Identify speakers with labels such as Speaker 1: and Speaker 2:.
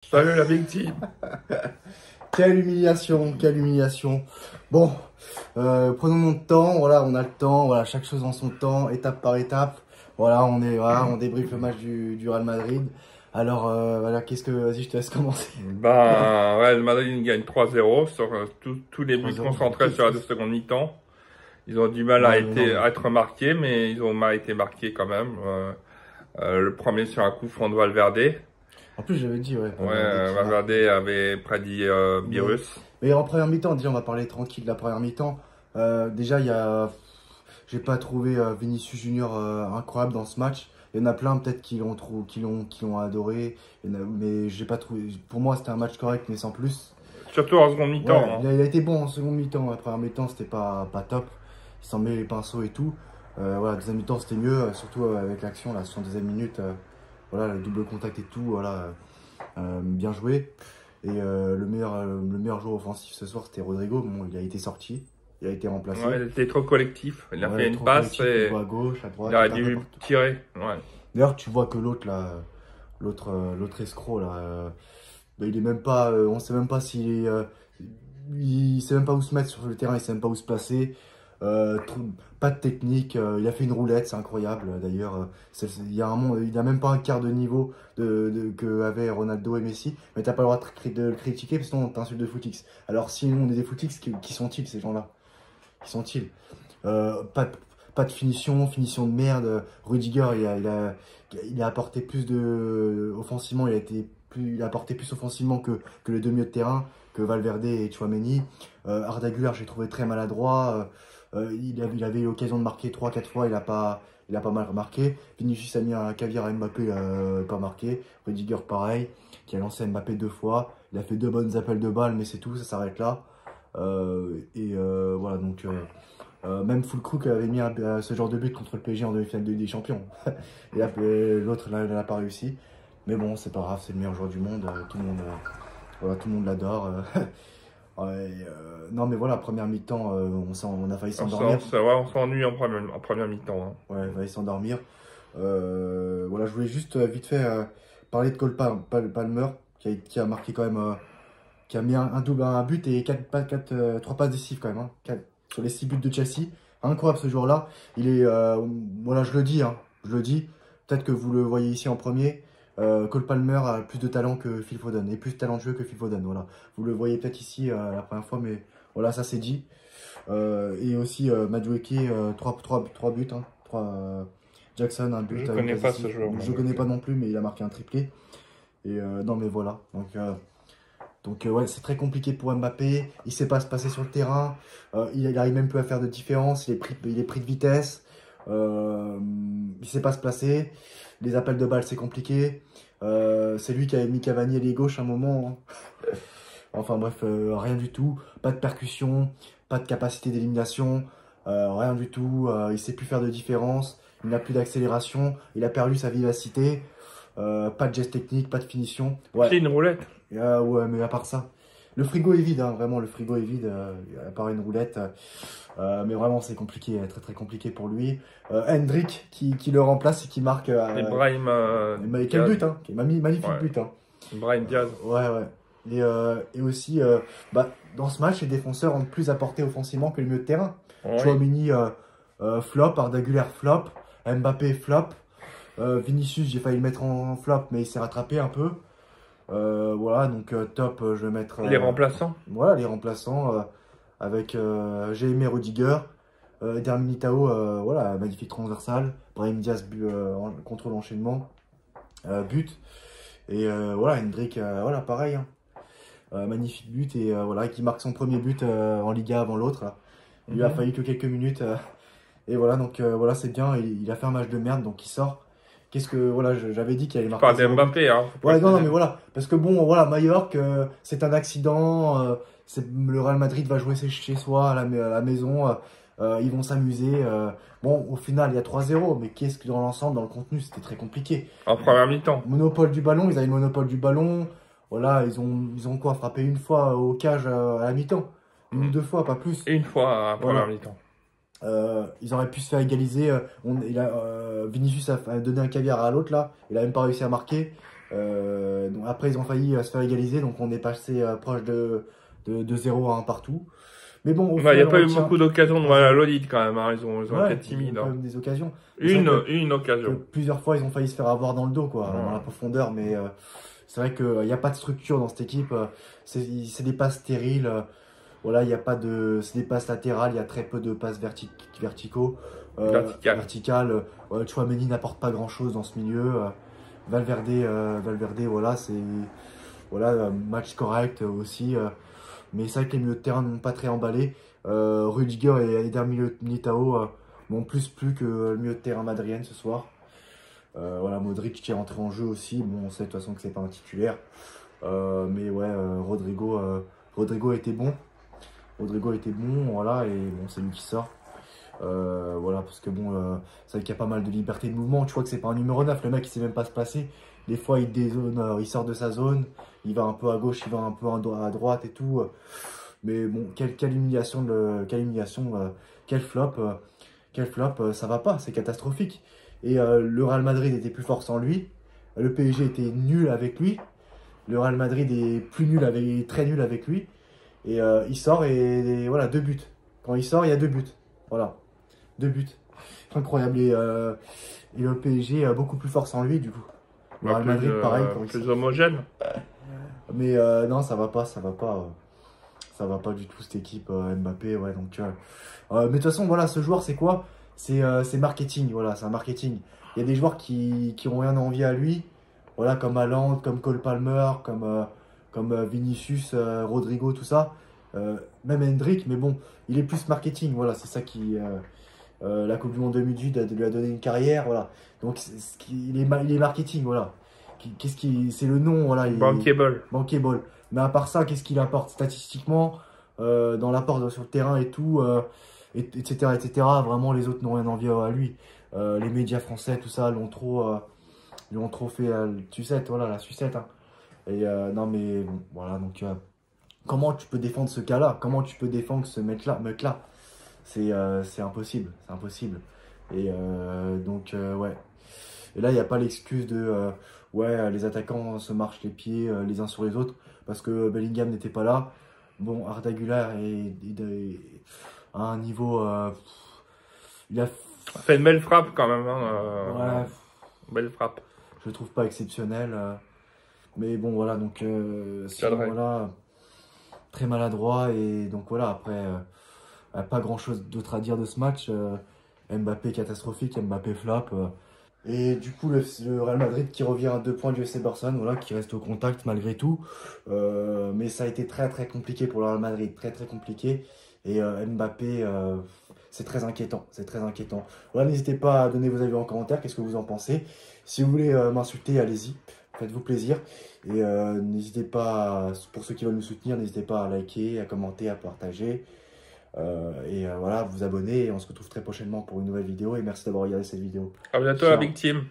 Speaker 1: Salut la Big Team.
Speaker 2: Quelle humiliation, quelle humiliation. Bon, prenons notre temps, voilà, on a le temps, voilà, chaque chose en son temps, étape par étape. Voilà, on débriefe le match du Real Madrid. Alors, voilà, vas-y, je te laisse commencer.
Speaker 1: Ben, ouais, le Madrid gagne 3-0 sur tous les buts
Speaker 2: 3-0.
Speaker 1: concentrés sur la seconde mi-temps. Ils ont du mal
Speaker 2: Ouais, mais non,
Speaker 1: à être marqués, mais ils ont mal été marqués quand même. Le premier sur un coup franc de Valverde.
Speaker 2: en plus, j'avais dit, ouais,
Speaker 1: Ouais,
Speaker 2: Valverde qui marque.
Speaker 1: Valverde avait prédit
Speaker 2: Mais,
Speaker 1: virus.
Speaker 2: mais en première mi-temps, déjà, on va parler tranquille de la première mi-temps. Déjà, j'ai pas trouvé Vinicius Junior incroyable dans ce match. Il y en a plein peut-être qui l'ont adoré. Mais j'ai pas trouvé. Pour moi, c'était un match correct, mais sans plus.
Speaker 1: Surtout en seconde mi-temps.
Speaker 2: Ouais,
Speaker 1: Hein.
Speaker 2: il a été bon en seconde mi-temps. La première mi-temps, c'était pas top. Il s'en met les pinceaux et tout. Voilà, deuxième mi-temps, c'était mieux, surtout avec l'action, la 72e minute. Voilà, le double contact et tout. Voilà, bien joué. Et le meilleur joueur offensif ce soir, c'était Rodrigo. Bon, il a été sorti, il a été remplacé.
Speaker 1: Ouais, il était trop collectif. Il a
Speaker 2: Ouais,
Speaker 1: fait une
Speaker 2: trop
Speaker 1: passe
Speaker 2: collectif, il
Speaker 1: et
Speaker 2: voit à gauche, à droite,
Speaker 1: il a
Speaker 2: il tape
Speaker 1: dû
Speaker 2: n'importe où.
Speaker 1: tirer. Ouais.
Speaker 2: D'ailleurs, tu vois que l'autre là, l'autre escroc là, bah, il est même pas, on sait même pas s'il est, il sait même pas où se mettre sur le terrain, il sait même pas où se placer. Pas de technique, il a fait une roulette, c'est incroyable. D'ailleurs, il y a un monde, il a même pas un quart de niveau que avaient Ronaldo et Messi, mais t'as pas le droit de le critiquer parce que sinon on t'insulte de footix. Alors si nous on est des footix, qui sont-ils ces gens-là? Qui sont-ils? Euh, pas, de- Pas de finition de merde. Rudiger, il a apporté plus de offensivement, il a apporté plus offensivement que les deux milieux de terrain, que Valverde et Tchouaméni. Arda Güler, j'ai trouvé très maladroit. Il avait eu l'occasion de marquer 3-4 fois, il a pas mal marqué. Vinicius a mis un caviar à Mbappé, il a pas marqué. Rudiger, pareil, qui a lancé Mbappé 2 fois. Il a fait 2 bonnes appels de balles, mais c'est tout, ça s'arrête là. Voilà, donc même Fulkrug avait mis ce genre de but contre le PSG en demi-finale de Ligue des Champions. L'autre, là, il n'a pas réussi. Mais bon, c'est pas grave, c'est le meilleur joueur du monde. Voilà, tout le monde l'adore. Ouais, non, mais voilà, première mi-temps, on a failli s'endormir.
Speaker 1: On s'ennuie en première mi-temps. Hein.
Speaker 2: Ouais, on a failli s'endormir. Voilà, je voulais juste vite fait parler de Cole Palmer, qui a marqué quand même, qui a mis un but et 3 passes décisives quand même. Hein. Sur les 6 buts de Chelsea. Incroyable ce joueur-là. Il est, voilà, je le dis, hein, je le dis. Peut-être que vous le voyez ici en premier. Cole Palmer a plus de talent que Phil Foden et plus talentueux que Phil Foden. Voilà. Vous le voyez peut-être ici la première fois, mais voilà, ça c'est dit. Et aussi Madueke, 3 buts. Hein, Jackson, un but.
Speaker 1: Je connais pas ce joueur.
Speaker 2: Je ne connais pas non plus, mais il a marqué un triplé. Et non, mais voilà. Donc ouais, c'est très compliqué pour Mbappé. Il ne sait pas se passer sur le terrain. Il arrive même plus à faire de différence. Il est pris de vitesse. Il ne sait pas se placer. Les appels de balles, c'est compliqué. C'est lui qui avait mis Cavani à l'aile gauche à un moment. Hein. Enfin bref, rien du tout. Pas de percussion, pas de capacité d'élimination. Rien du tout. Il ne sait plus faire de différence. Il n'a plus d'accélération. Il a perdu sa vivacité. Pas de geste technique, pas de finition. Ouais.
Speaker 1: C'est une roulette.
Speaker 2: Ouais, mais à part ça, le frigo est vide, hein, vraiment, le frigo est vide, à part une roulette. Mais vraiment, c'est compliqué, très très compliqué pour lui. Hendrick qui le remplace et qui marque.
Speaker 1: Et Brahim
Speaker 2: Mais quel
Speaker 1: Diaz.
Speaker 2: but, hein, magnifique
Speaker 1: Ouais.
Speaker 2: but. Hein.
Speaker 1: Brahim Diaz.
Speaker 2: Ouais, ouais. Et aussi, dans ce match, les défenseurs ont plus apporté offensivement que le milieu de terrain.
Speaker 1: Oui.
Speaker 2: Tchouaméni, flop, Arda Güler, flop, Mbappé, flop. Vinicius, j'ai failli le mettre en flop, mais il s'est rattrapé un peu. Voilà, donc top, je vais mettre.
Speaker 1: Les remplaçants.
Speaker 2: Voilà, les remplaçants avec j'ai aimé Rudiger, Eder Militao, voilà, magnifique transversale. Brahim Diaz, contrôle enchaînement, but. Et voilà, Hendrick, voilà, pareil. Hein. Magnifique but et voilà, qui marque son premier but en Liga avant l'autre. Là. Il lui a fallu que quelques minutes. Et voilà, donc voilà, c'est bien. Il a fait un match de merde, donc il sort. Voilà, j'avais dit qu'il allait marquer
Speaker 1: Pas
Speaker 2: 0 but.
Speaker 1: d'Mbappé, hein.
Speaker 2: Ouais, non, mais voilà. Parce que bon, voilà, Majorque, c'est un accident. Le Real Madrid va jouer chez soi, à la maison. Ils vont s'amuser. Bon, au final, il y a 3-0. Mais qu'est-ce que dans l'ensemble, dans le contenu, c'était très compliqué.
Speaker 1: En première mi-temps.
Speaker 2: Monopole du ballon, ils avaient le monopole du ballon. Voilà, ils ont quoi, frappé une fois au cage à la mi-temps. Une ou deux fois, pas plus.
Speaker 1: Et une fois en première
Speaker 2: Voilà.
Speaker 1: mi-temps.
Speaker 2: Ils auraient pu se faire égaliser. Vinicius a donné un caviar à l'autre là. Il a même pas réussi à marquer. Donc après, ils ont failli se faire égaliser, donc on est passé proche de 0 à 1 partout. Mais bon, au
Speaker 1: Il
Speaker 2: final,
Speaker 1: n'y a pas eu
Speaker 2: retient...
Speaker 1: beaucoup d'occasions de voir la Lolite quand même, hein. Ils ont
Speaker 2: Ouais,
Speaker 1: été timides.
Speaker 2: ils ont quand
Speaker 1: Hein.
Speaker 2: même des occasions. Une
Speaker 1: Une occasion.
Speaker 2: plusieurs fois, ils ont failli se faire avoir dans le dos, quoi, dans la profondeur. Mais c'est vrai qu'il n'y a pas de structure dans cette équipe. C'est des passes stériles. Voilà, il y a pas de... C'est des passes latérales, il y a très peu de passes verticaux. Verticales. Tchouaméni n'apporte pas grand-chose dans ce milieu. Valverde, voilà, c'est... Voilà, match correct aussi. Mais c'est vrai que les milieux de terrain n'ont pas très emballé. Rudiger et Eder Militao m'ont plus plu que le milieu de terrain madrilène ce soir. Voilà, Modric qui est rentré en jeu aussi. Bon, on sait de toute façon que c'est pas un titulaire. Mais ouais, Rodrigo était bon. Rodrigo était bon, voilà, et bon, c'est lui qui sort. Voilà, parce que bon, c'est vrai qu'il y a pas mal de liberté de mouvement. Tu vois que c'est pas un numéro 9, le mec il sait même pas se placer. Des fois il dézone, il sort de sa zone, il va un peu à gauche, il va un peu à droite et tout. Mais bon, quelle humiliation, quel flop, ça va pas, c'est catastrophique. Et le Real Madrid était plus fort sans lui, le PSG était nul avec lui, le Real Madrid est plus nul très nul avec lui. Et il sort et voilà, 2 buts. Quand il sort, il y a 2 buts. Voilà, 2 buts. Incroyable. Et le PSG est beaucoup plus fort sans lui, du coup. Le Real Madrid, pareil.
Speaker 1: Plus homogène.
Speaker 2: Mais non, ça va pas. Ça va pas du tout, cette équipe Mbappé. Ouais, donc, mais de toute façon, voilà, ce joueur, c'est quoi? C'est marketing. Voilà, c'est un marketing. Il y a des joueurs qui ont rien envie à lui. Voilà, comme Haaland, comme Cole Palmer, comme Vinicius, Rodrigo, tout ça. Même Hendrick, mais bon, il est plus marketing, voilà, c'est ça qui... la Coupe du Monde 2018 lui a donné une carrière, voilà. Donc, il est marketing, voilà. C'est le nom, voilà.
Speaker 1: Bankable.
Speaker 2: Bankable. Mais à part ça, qu'est-ce qu'il apporte statistiquement, dans l'apport sur le terrain et tout, etc., etc. Vraiment, les autres n'ont rien envie à lui. Les médias français, tout ça, lui ont trop fait sucette, voilà, la sucette, hein. Et non, mais bon, voilà, donc comment tu peux défendre ce cas-là? Comment tu peux défendre ce mec-là? C'est impossible, c'est impossible. Et donc, ouais. Et là, il n'y a pas l'excuse de ouais, les attaquants se marchent les pieds les uns sur les autres parce que Bellingham n'était pas là. Bon, Arda Güler est à un niveau. Il a
Speaker 1: fait une belle frappe quand même. Hein,
Speaker 2: ouais.
Speaker 1: Belle frappe.
Speaker 2: Je le trouve pas exceptionnel. Mais bon, voilà, donc sinon, voilà, très maladroit. Et donc voilà, après, pas grand chose d'autre à dire de ce match. Mbappé catastrophique, Mbappé flop. Et du coup, le Real Madrid qui revient à 2 points du FC Barcelone, voilà, qui reste au contact malgré tout. Mais ça a été très très compliqué pour le Real Madrid, très très compliqué. Et Mbappé, c'est très inquiétant, c'est très inquiétant. Voilà, n'hésitez pas à donner vos avis en commentaire, qu'est-ce que vous en pensez. Si vous voulez m'insulter, allez-y, faites-vous plaisir. Et n'hésitez pas, pour ceux qui veulent nous soutenir, n'hésitez pas à liker, à commenter, à partager. Et voilà, vous abonner. Et on se retrouve très prochainement pour une nouvelle vidéo. Et merci d'avoir regardé cette vidéo.
Speaker 1: À bientôt, la Big Team.